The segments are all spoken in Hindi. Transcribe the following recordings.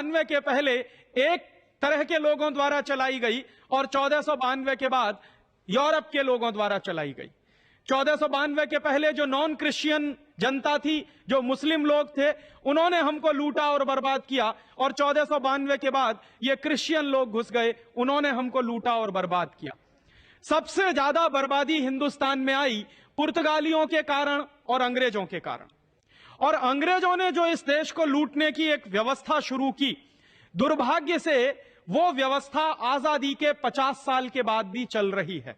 1492 के पहले एक तरह के लोगों द्वारा चलाई गई और 1492 के बाद यूरोप के लोगों द्वारा चलाई गई। 1492 के पहले जो नॉन क्रिश्चियन जनता थी, जो मुस्लिम लोग थे, उन्होंने हमको लूटा और बर्बाद किया, और 1492 के बाद ये क्रिश्चियन लोग घुस गए, उन्होंने हमको लूटा और बर्बाद किया। सबसे ज्यादा बर्बादी हिंदुस्तान में आई पुर्तगालियों के कारण और अंग्रेजों के कारण। और अंग्रेजों ने जो इस देश को लूटने की एक व्यवस्था शुरू की, दुर्भाग्य से वो व्यवस्था आजादी के 50 साल के बाद भी चल रही है।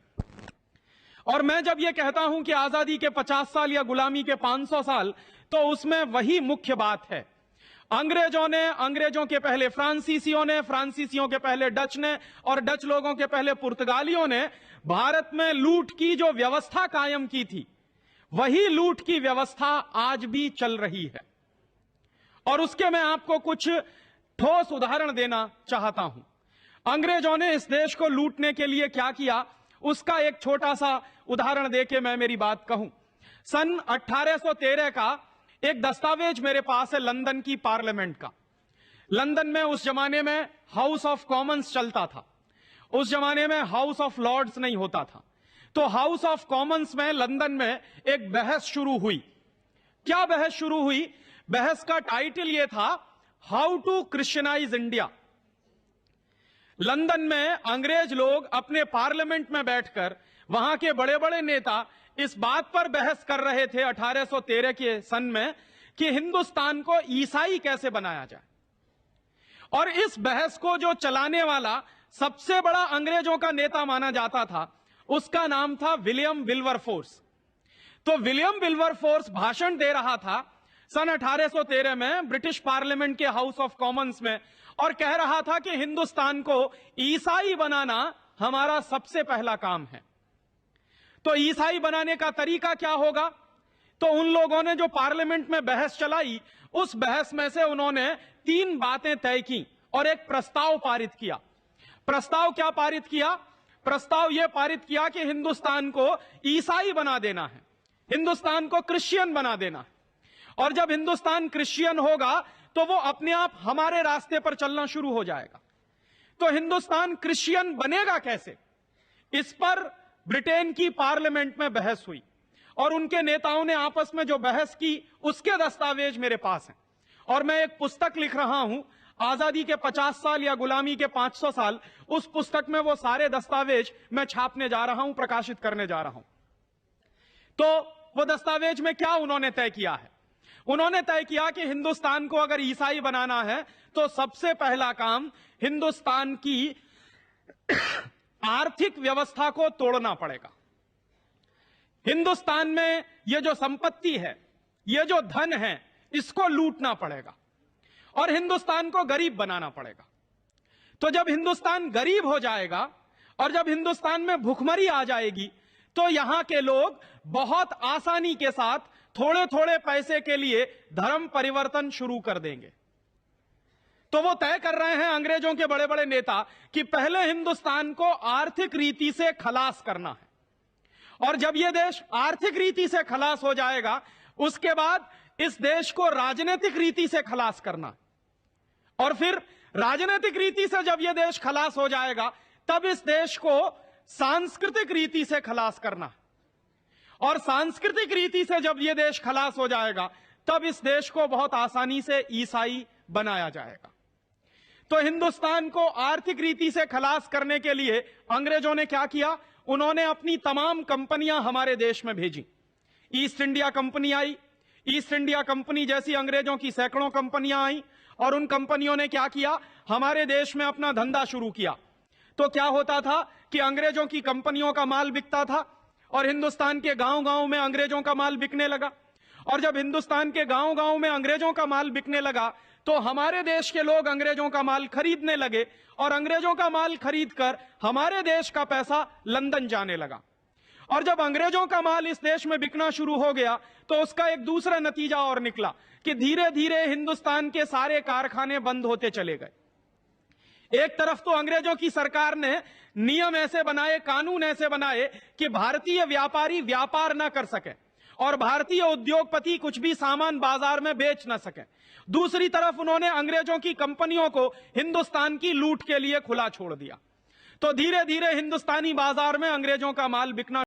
और मैं जब ये कहता हूं कि आजादी के 50 साल या गुलामी के 500 साल, तो उसमें वही मुख्य बात है। अंग्रेजों ने, अंग्रेजों के पहले फ्रांसीसियों ने, फ्रांसीसियों के पहले डच ने, और डच लोगों के पहले पुर्तगालियों ने भारत में लूट की जो व्यवस्था कायम की थी, वही लूट की व्यवस्था आज भी चल रही है। और उसके मैं आपको कुछ ठोस उदाहरण देना चाहता हूं। अंग्रेजों ने इस देश को लूटने के लिए क्या किया, उसका एक छोटा सा उदाहरण देके मैं मेरी बात कहूं। सन 1813 का एक दस्तावेज मेरे पास है, लंदन की पार्लियामेंट का। लंदन में उस जमाने में हाउस ऑफ कॉमन्स चलता था, उस जमाने में हाउस ऑफ लॉर्ड्स नहीं होता था। तो हाउस ऑफ कॉमन्स में लंदन में एक बहस शुरू हुई। क्या बहस शुरू हुई? बहस का टाइटल यह था, how to Christianise India. London में अंग्रेज लोग अपने पार्लियामेंट में बैठकर, वहां के बड़े बड़े नेता इस बात पर बहस कर रहे थे 1813 के सन में कि हिंदुस्तान को ईसाई कैसे बनाया जाए। और इस बहस को जो चलाने वाला सबसे बड़ा अंग्रेजों का नेता माना जाता था, उसका नाम था विलियम विल्बरफोर्स। तो विलियम विल्बरफोर्स भाषण दे रहा था सन 1813 में ब्रिटिश पार्लियामेंट के हाउस ऑफ कॉमन्स में, और कह रहा था कि हिंदुस्तान को ईसाई बनाना हमारा सबसे पहला काम है। तो ईसाई बनाने का तरीका क्या होगा? तो उन लोगों ने जो पार्लियामेंट में बहस चलाई, उस बहस में से उन्होंने 3 बातें तय की और एक प्रस्ताव पारित किया। प्रस्ताव क्या पारित किया? प्रस्ताव यह पारित किया कि हिंदुस्तान को ईसाई बना देना है, हिंदुस्तान को क्रिश्चियन बना देना है। और जब हिंदुस्तान क्रिश्चियन होगा तो वो अपने आप हमारे रास्ते पर चलना शुरू हो जाएगा। तो हिंदुस्तान क्रिश्चियन बनेगा कैसे? इस पर ब्रिटेन की पार्लियामेंट में बहस हुई, और उनके नेताओं ने आपस में जो बहस की, उसके दस्तावेज मेरे पास हैं। और मैं एक पुस्तक लिख रहा हूं, आजादी के 50 साल या गुलामी के 500 साल। उस पुस्तक में वो सारे दस्तावेज मैं छापने जा रहा हूं, प्रकाशित करने जा रहा हूं। तो वो दस्तावेज में क्या उन्होंने तय किया है? उन्होंने तय किया कि हिंदुस्तान को अगर ईसाई बनाना है तो सबसे पहला काम हिंदुस्तान की आर्थिक व्यवस्था को तोड़ना पड़ेगा। हिंदुस्तान में ये जो संपत्ति है, ये जो धन है, इसको लूटना पड़ेगा और हिंदुस्तान को गरीब बनाना पड़ेगा। तो जब हिंदुस्तान गरीब हो जाएगा और जब हिंदुस्तान में भुखमरी आ जाएगी, तो यहां के लोग बहुत आसानी के साथ थोड़े थोड़े पैसे के लिए धर्म परिवर्तन शुरू कर देंगे। तो वो तय कर रहे हैं अंग्रेजों के बड़े बड़े नेता कि पहले हिंदुस्तान को आर्थिक रीति से खलास करना है, और जब यह देश आर्थिक रीति से खलास हो जाएगा, उसके बाद इस देश को राजनीतिक रीति से खलास करना, और फिर राजनीतिक रीति से जब यह देश खलास हो जाएगा, तब इस देश को सांस्कृतिक रीति से खलास करना, और सांस्कृतिक रीति से जब यह देश खलास हो जाएगा, तब इस देश को बहुत आसानी से ईसाई बनाया जाएगा। तो हिंदुस्तान को आर्थिक रीति से खलास करने के लिए अंग्रेजों ने क्या किया? उन्होंने अपनी तमाम कंपनियां हमारे देश में भेजी। ईस्ट इंडिया कंपनी आई, ईस्ट इंडिया कंपनी जैसी अंग्रेजों की सैकड़ों कंपनियां आई, और उन कंपनियों ने क्या किया? हमारे देश में अपना धंधा शुरू किया। तो क्या होता था कि अंग्रेजों की कंपनियों का माल बिकता था और हिंदुस्तान के गांव-गांव में अंग्रेजों का माल बिकने लगा, और जब हिंदुस्तान के गांव-गांव में अंग्रेजों का माल बिकने लगा, तो हमारे देश के लोग अंग्रेजों का माल खरीदने लगे, और अंग्रेजों का माल खरीदकर हमारे देश का पैसा लंदन जाने लगा। और जब अंग्रेजों का माल इस देश में बिकना शुरू हो गया, तो उसका एक दूसरा नतीजा और निकला कि धीरे धीरे हिंदुस्तान के सारे कारखाने बंद होते चले गए। एक तरफ तो अंग्रेजों की सरकार ने नियम ऐसे बनाए, कानून ऐसे बनाए कि भारतीय व्यापारी व्यापार ना कर सके, और भारतीय उद्योगपति कुछ भी सामान बाजार में बेच न सकें। दूसरी तरफ उन्होंने अंग्रेजों की कंपनियों को हिंदुस्तान की लूट के लिए खुला छोड़ दिया। तो धीरे धीरे हिंदुस्तानी बाजार में अंग्रेजों का माल बिकना